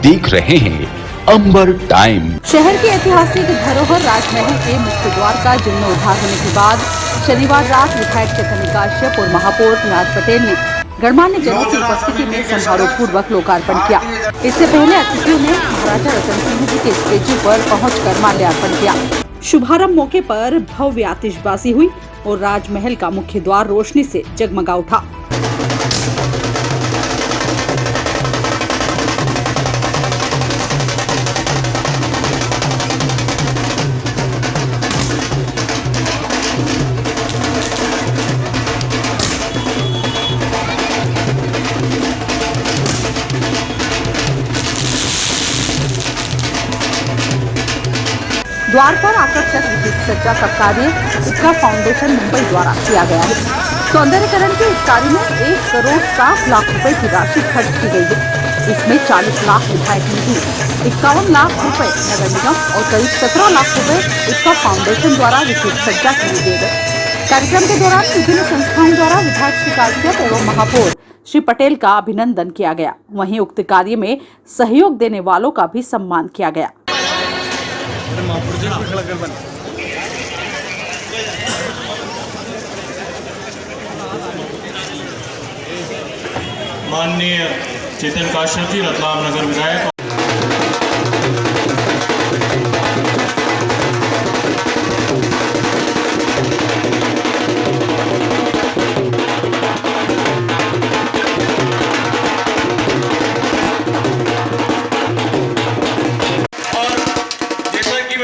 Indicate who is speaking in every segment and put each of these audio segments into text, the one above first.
Speaker 1: देख रहे हैं अंबर टाइम।
Speaker 2: शहर की ऐतिहासिक धरोहर राजमहल के मुख्य द्वार का जीर्णोद्धार होने के बाद शनिवार रात विधायक चेतन काश्यप और महापौर निहाल पटेल ने गणमान्य जनों की उपस्थिति में समारोह पूर्वक लोकार्पण किया। इससे पहले अतिथियों ने महाराजा रतन सिंह जी के स्टेच्यू पर पहुंचकर माल्यार्पण किया। शुभारंभ मौके पर भव्य आतिशबाजी हुई और राजमहल का मुख्य द्वार रोशनी से जगमगा उठा। द्वार पर आकर्षक विद्युत सज्जा का कार्य इक्का फाउंडेशन मुंबई द्वारा किया गया है। सौंदर्यकरण के इस कार्य में 1,60,00,000 रुपए की राशि खर्च की गई है। इसमें 40 लाख विधायक निधि, 51 लाख रुपए नगर निगम और करीब 17 लाख रुपए इक्का फाउंडेशन द्वारा विद्युत सज्जा के लिए दिए गए। कार्यक्रम के दौरान विभिन्न संस्थाओं द्वारा विधायक श्री काश्यप एवं महापौर श्री पटेल का अभिनंदन किया गया। वहीं उक्त कार्य में सहयोग देने वालों का भी सम्मान किया गया।
Speaker 3: माननीय चेतन काश्यप जी रतलाम नगर विधायक।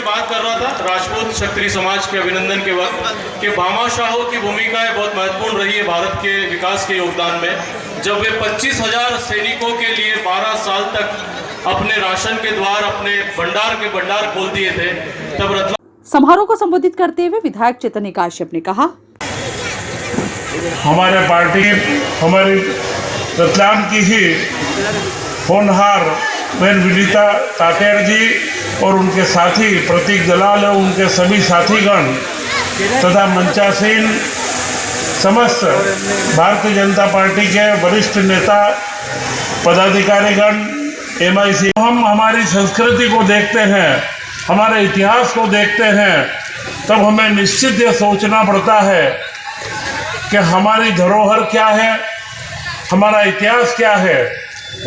Speaker 3: बात कर रहा था राजपूत क्षत्रिय समाज के अभिनंदन के वक्त कि भामाशाहों की भूमिका बहुत महत्वपूर्ण रही है भारत के विकास के योगदान में। जब वे 25,000 सैनिकों के लिए 12 साल तक अपने राशन के द्वार, अपने भंडार खोल दिए थे, तब रतलाम।
Speaker 2: समारोह को संबोधित करते हुए विधायक चेतन काश्यप ने कहा,
Speaker 4: हमारे पार्टी हमारी रतलाम की ही होनहार बहन विनीता तातेर जी और उनके साथी प्रतीक दलाल और उनके सभी साथीगण तथा मंचासीन समस्त भारतीय जनता पार्टी के वरिष्ठ नेता पदाधिकारीगण MIC, हम हमारी संस्कृति को देखते हैं, हमारे इतिहास को देखते हैं, तब हमें निश्चित ये सोचना पड़ता है कि हमारी धरोहर क्या है, हमारा इतिहास क्या है,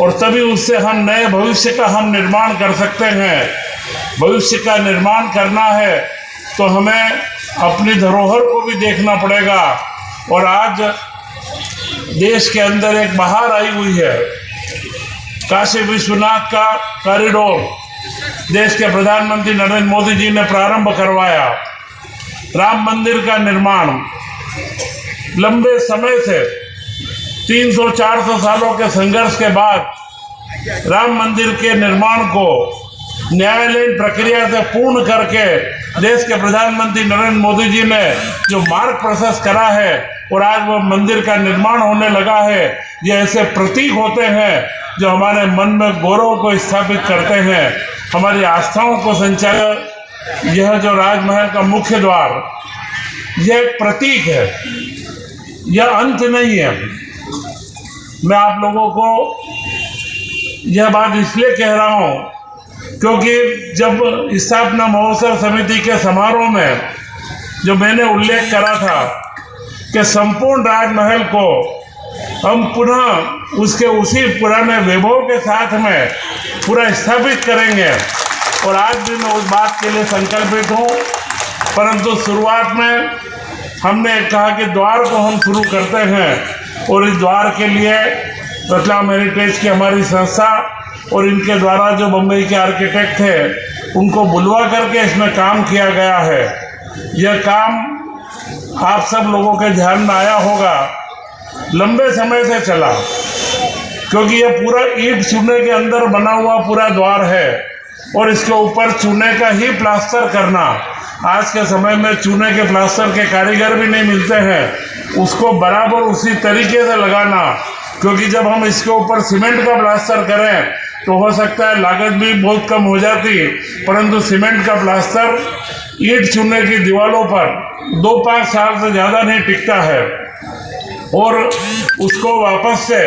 Speaker 4: और तभी उससे हम नए भविष्य का हम निर्माण कर सकते हैं। भविष्य का निर्माण करना है तो हमें अपनी धरोहर को भी देखना पड़ेगा। और आज देश के अंदर एक बहार आई हुई है, काशी विश्वनाथ का कॉरिडोर देश के प्रधानमंत्री नरेंद्र मोदी जी ने प्रारंभ करवाया। राम मंदिर का निर्माण लंबे समय से 300-400 सालों के संघर्ष के बाद राम मंदिर के निर्माण को न्यायालयीन प्रक्रिया से पूर्ण करके देश के प्रधानमंत्री नरेंद्र मोदी जी ने जो मार्ग प्रशस्त करा है और आज वो मंदिर का निर्माण होने लगा है, ये ऐसे प्रतीक होते हैं जो हमारे मन में गौरव को स्थापित करते हैं, हमारी आस्थाओं को संचालित। यह जो राजमहल का मुख्य द्वार, यह एक प्रतीक है, यह अंत नहीं है। मैं आप लोगों को यह बात इसलिए कह रहा हूँ क्योंकि जब स्थापना महोत्सव समिति के समारोह में जो मैंने उल्लेख करा था कि संपूर्ण राजमहल को हम पुनः उसके उसी पुराने वैभव के साथ में पूरा स्थापित करेंगे, और आज भी मैं उस बात के लिए संकल्पित हूँ। परंतु शुरुआत में हमने कहा कि द्वार को हम शुरू करते हैं, और इस द्वार के लिए रतलाम हेरिटेज की हमारी संस्था और इनके द्वारा जो बम्बई के आर्किटेक्ट थे उनको बुलवा करके इसमें काम किया गया है। यह काम आप सब लोगों के ध्यान में आया होगा, लंबे समय से चला, क्योंकि यह पूरा ईंट चूने के अंदर बना हुआ पूरा द्वार है और इसके ऊपर चूने का ही प्लास्टर करना, आज के समय में चूने के प्लास्टर के कारीगर भी नहीं मिलते हैं, उसको बराबर उसी तरीके से लगाना, क्योंकि जब हम इसके ऊपर सीमेंट का प्लास्टर करें तो हो सकता है लागत भी बहुत कम हो जाती, परंतु सीमेंट का प्लास्टर ईंट चूने की दीवारों पर 2-5 साल से ज़्यादा नहीं टिकता है, और उसको वापस से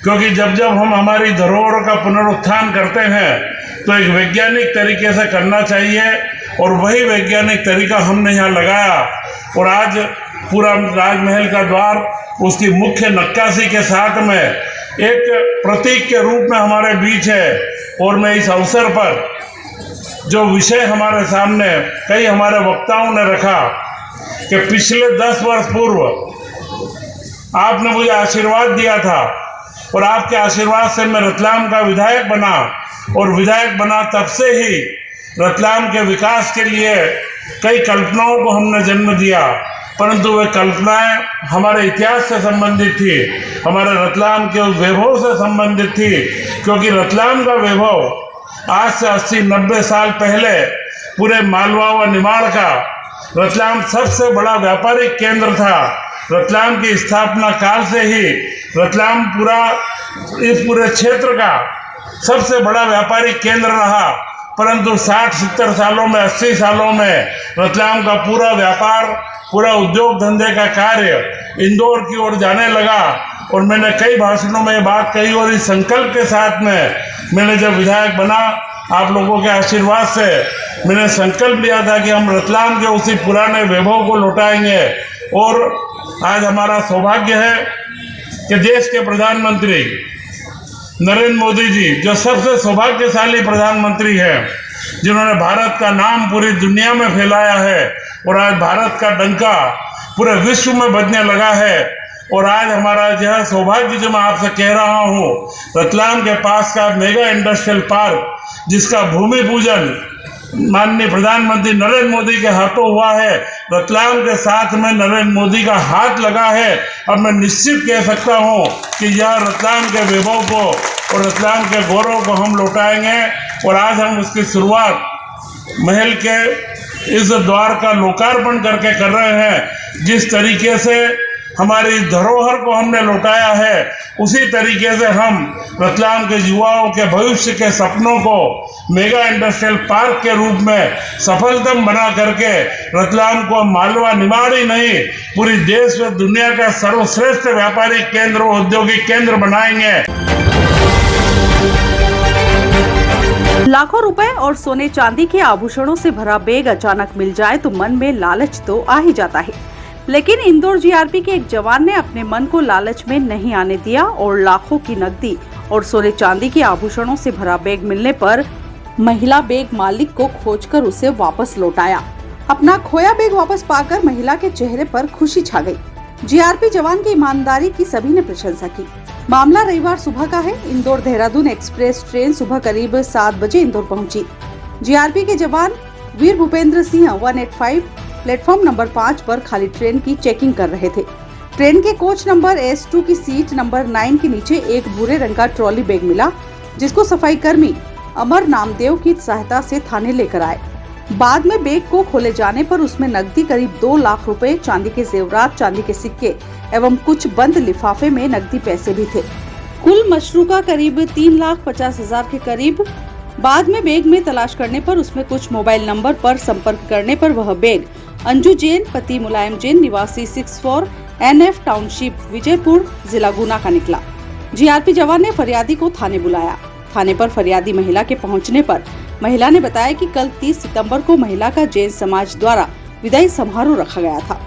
Speaker 4: क्योंकि जब जब हम हमारी धरोहर का पुनरुत्थान करते हैं तो एक वैज्ञानिक तरीके से करना चाहिए, और वही वैज्ञानिक तरीका हमने यहाँ लगाया। और आज पूरा राजमहल का द्वार उसकी मुख्य नक्काशी के साथ में एक प्रतीक के रूप में हमारे बीच है। और मैं इस अवसर पर जो विषय हमारे सामने कई हमारे वक्ताओं ने रखा कि पिछले 10 वर्ष पूर्व आपने मुझे आशीर्वाद दिया था, और आपके आशीर्वाद से मैं रतलाम का विधायक बना, और विधायक बना तब से ही रतलाम के विकास के लिए कई कल्पनाओं को हमने जन्म दिया, परंतु वे कल्पनाएं हमारे इतिहास से संबंधित थी, हमारे रतलाम के उस वैभव से संबंधित थी। क्योंकि रतलाम का वैभव आज से 80-90 साल पहले पूरे मालवा व निमाड़ का रतलाम सबसे बड़ा व्यापारिक केंद्र था। रतलाम की स्थापना काल से ही रतलाम इस पूरे क्षेत्र का सबसे बड़ा व्यापारिक केंद्र रहा, परंतु 60-70 सालों में 80 सालों में रतलाम का पूरा व्यापार, पूरा उद्योग धंधे का कार्य इंदौर की ओर जाने लगा। और मैंने कई भाषणों में ये बात कही, और इस संकल्प के साथ में मैंने जब विधायक बना, आप लोगों के आशीर्वाद से मैंने संकल्प लिया था कि हम रतलाम के उसी पुराने वैभव को लौटाएंगे। और आज हमारा सौभाग्य है कि देश के प्रधानमंत्री नरेंद्र मोदी जी, जो सबसे सौभाग्यशाली प्रधानमंत्री हैं, जिन्होंने भारत का नाम पूरी दुनिया में फैलाया है, और आज भारत का डंका पूरे विश्व में बजने लगा है। और आज हमारा यह सौभाग्य जो मैं आपसे कह रहा हूँ, रतलाम के पास का मेगा इंडस्ट्रियल पार्क, जिसका भूमि पूजन माननीय प्रधानमंत्री नरेंद्र मोदी के हाथों हुआ है, रतलाम के साथ में नरेंद्र मोदी का हाथ लगा है। अब मैं निश्चित कह सकता हूँ कि यह रतलाम के वैभव को और रतलाम के गौरव को हम लौटाएंगे। और आज हम उसकी शुरुआत महल के इस द्वार का लोकार्पण करके कर रहे हैं। जिस तरीके से हमारी धरोहर को हमने लौटाया है, उसी तरीके से हम रतलाम के युवाओं के भविष्य के सपनों को मेगा इंडस्ट्रियल पार्क के रूप में सफलतम बना करके रतलाम को मालवा निमाड़ ही नहीं, पूरी देश व दुनिया का सर्वश्रेष्ठ व्यापारिक केंद्र और औद्योगिक केंद्र बनाएंगे।
Speaker 2: लाखों रुपए और सोने चांदी के आभूषणों से भरा बैग अचानक मिल जाए तो मन में लालच तो आ ही जाता है, लेकिन इंदौर जीआरपी के एक जवान ने अपने मन को लालच में नहीं आने दिया और लाखों की नकदी और सोने चांदी के आभूषणों से भरा बैग मिलने पर महिला बैग मालिक को खोजकर उसे वापस लौटाया। अपना खोया बैग वापस पाकर महिला के चेहरे पर खुशी छा गई। जीआरपी जवान की ईमानदारी की सभी ने प्रशंसा की। मामला रविवार सुबह का है। इंदौर देहरादून एक्सप्रेस ट्रेन सुबह करीब 7 बजे इंदौर पहुंची। जीआरपी के जवान वीर भूपेंद्र सिंह 185 प्लेटफॉर्म नंबर 5 पर खाली ट्रेन की चेकिंग कर रहे थे। ट्रेन के कोच नंबर S2 की सीट नंबर 9 के नीचे एक भूरे रंग का ट्रॉली बैग मिला, जिसको सफाई कर्मी अमर नामदेव की सहायता से थाने लेकर आए। बाद में बैग को खोले जाने पर उसमें नकदी करीब 2 लाख रुपए, चांदी के जेवरात, चांदी के सिक्के एवं कुछ बंद लिफाफे में नकदी पैसे भी थे। कुल मशरूका करीब 3,50,000 के करीब। बाद में बैग में तलाश करने पर उसमें कुछ मोबाइल नंबर पर संपर्क करने पर वह बैग अंजू जैन पति मुलायम जैन निवासी 64 NF टाउनशिप विजयपुर जिला गुना का निकला। जीआरपी जवान ने फरियादी को थाने बुलाया। थाने पर फरियादी महिला के पहुंचने पर महिला ने बताया कि कल 30 सितंबर को महिला का जैन समाज द्वारा विदाई समारोह रखा गया था।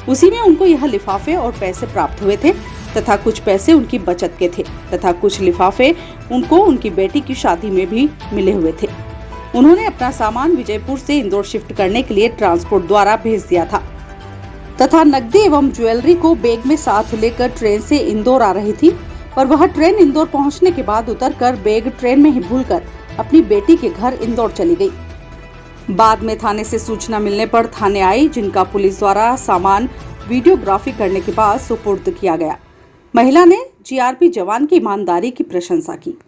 Speaker 2: उसी में उनको यह लिफाफे और पैसे प्राप्त हुए थे तथा कुछ पैसे उनकी बचत के थे तथा कुछ लिफाफे उनको उनकी बेटी की शादी में भी मिले हुए थे। उन्होंने अपना सामान विजयपुर से इंदौर शिफ्ट करने के लिए ट्रांसपोर्ट द्वारा भेज दिया था तथा नकदी एवं ज्वेलरी को बैग में साथ लेकर ट्रेन से इंदौर आ रही थी, पर वह ट्रेन इंदौर पहुंचने के बाद उतरकर बैग ट्रेन में ही भूलकर अपनी बेटी के घर इंदौर चली गई। बाद में थाने से सूचना मिलने पर थाने आई, जिनका पुलिस द्वारा सामान वीडियोग्राफी करने के बाद सुपुर्द किया गया। महिला ने जीआरपी जवान की ईमानदारी की प्रशंसा की।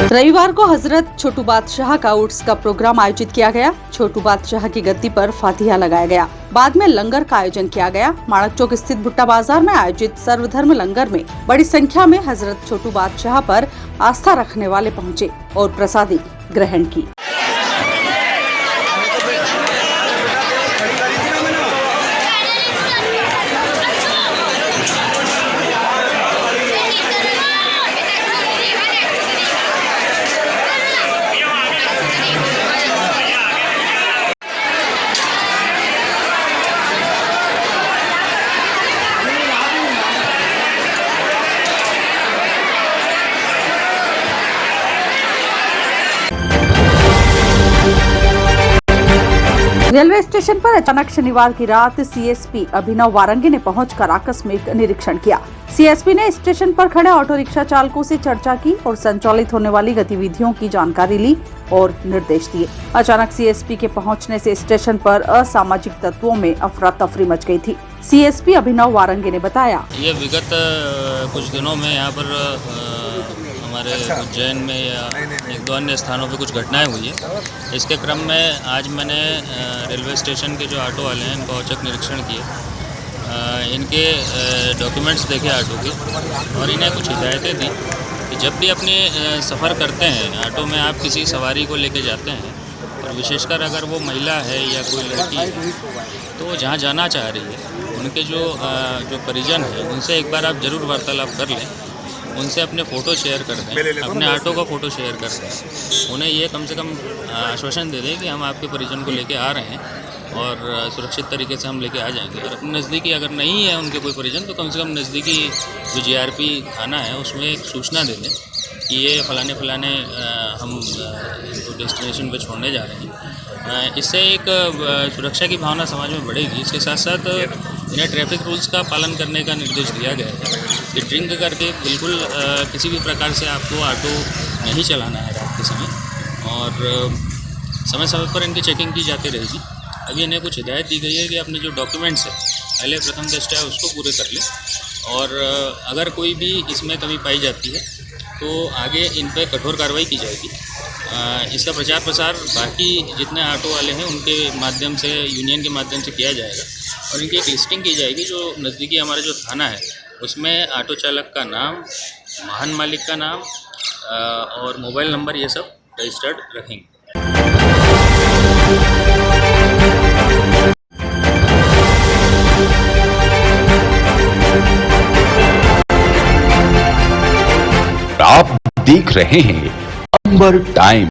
Speaker 2: रविवार को हजरत छोटू बादशाह का उर्स का प्रोग्राम आयोजित किया गया। छोटू बादशाह की गद्दी पर फातिहा लगाया गया। बाद में लंगर का आयोजन किया गया। माणक चौक स्थित भुट्टा बाजार में आयोजित सर्वधर्म लंगर में बड़ी संख्या में हजरत छोटू बादशाह पर आस्था रखने वाले पहुंचे और प्रसादी ग्रहण की। रेलवे स्टेशन पर अचानक शनिवार की रात सीएसपी अभिनव वारंगी ने पहुंचकर आकस्मिक निरीक्षण किया। सीएसपी ने स्टेशन पर खड़े ऑटो रिक्शा चालकों से चर्चा की और संचालित होने वाली गतिविधियों की जानकारी ली और निर्देश दिए। अचानक सीएसपी के पहुंचने से स्टेशन पर असामाजिक तत्वों में अफरा तफरी मच गई थी। सीएसपी अभिनव वारंगी ने बताया,
Speaker 5: ये विगत कुछ दिनों में यहाँ पर हमारे उज्जैन में या एक दो अन्य स्थानों पे कुछ घटनाएं हुई है। इसके क्रम में आज मैंने रेलवे स्टेशन के जो ऑटो वाले हैं इनका औचक निरीक्षण किया, इनके डॉक्यूमेंट्स देखे ऑटो के और इन्हें कुछ हिदायतें दी कि जब भी अपने सफ़र करते हैं ऑटो में, आप किसी सवारी को लेके जाते हैं और विशेषकर अगर वो महिला है या कोई लड़की है तो वो जहाँ जाना चाह रही है उनके जो परिजन हैं उनसे एक बार आप ज़रूर वार्तालाप कर लें, उनसे अपने फ़ोटो शेयर कर दें, अपने ऑटो का फ़ोटो शेयर कर दें। उन्हें ये कम से कम आश्वासन दे दें कि हम आपके परिजन को लेके आ रहे हैं और सुरक्षित तरीके से हम लेके आ जाएंगे। और अपने नज़दीकी अगर नहीं है उनके कोई परिजन तो कम से कम नज़दीकी जो जीआरपी थाना है उसमें एक सूचना दे दें कि ये फलाने हम इनको डेस्टिनेशन पे छोड़ने जा रहे हैं। इससे एक सुरक्षा की भावना समाज में बढ़ेगी। इसके साथ साथ इन्हें ट्रैफिक रूल्स का पालन करने का निर्देश दिया गया है कि ड्रिंक करके बिल्कुल किसी भी प्रकार से आपको ऑटो नहीं चलाना है रात के समय और समय समय पर इनकी चेकिंग की जाती रहेगी। अभी इन्हें कुछ हिदायत दी गई है कि अपने जो डॉक्यूमेंट्स है पहले प्रथम दृष्टया उसको पूरे कर लें और अगर कोई भी इसमें कमी पाई जाती है तो आगे इन पर कठोर कार्रवाई की जाएगी। इसका प्रचार प्रसार बाकी जितने ऑटो वाले हैं उनके माध्यम से, यूनियन के माध्यम से किया जाएगा और इनकी एक लिस्टिंग की जाएगी जो नज़दीकी हमारा जो थाना है उसमें ऑटो चालक का नाम, वाहन मालिक का नाम और मोबाइल नंबर ये सब रजिस्टर्ड रखेंगे।
Speaker 1: आप देख रहे हैं अंबर टाइम।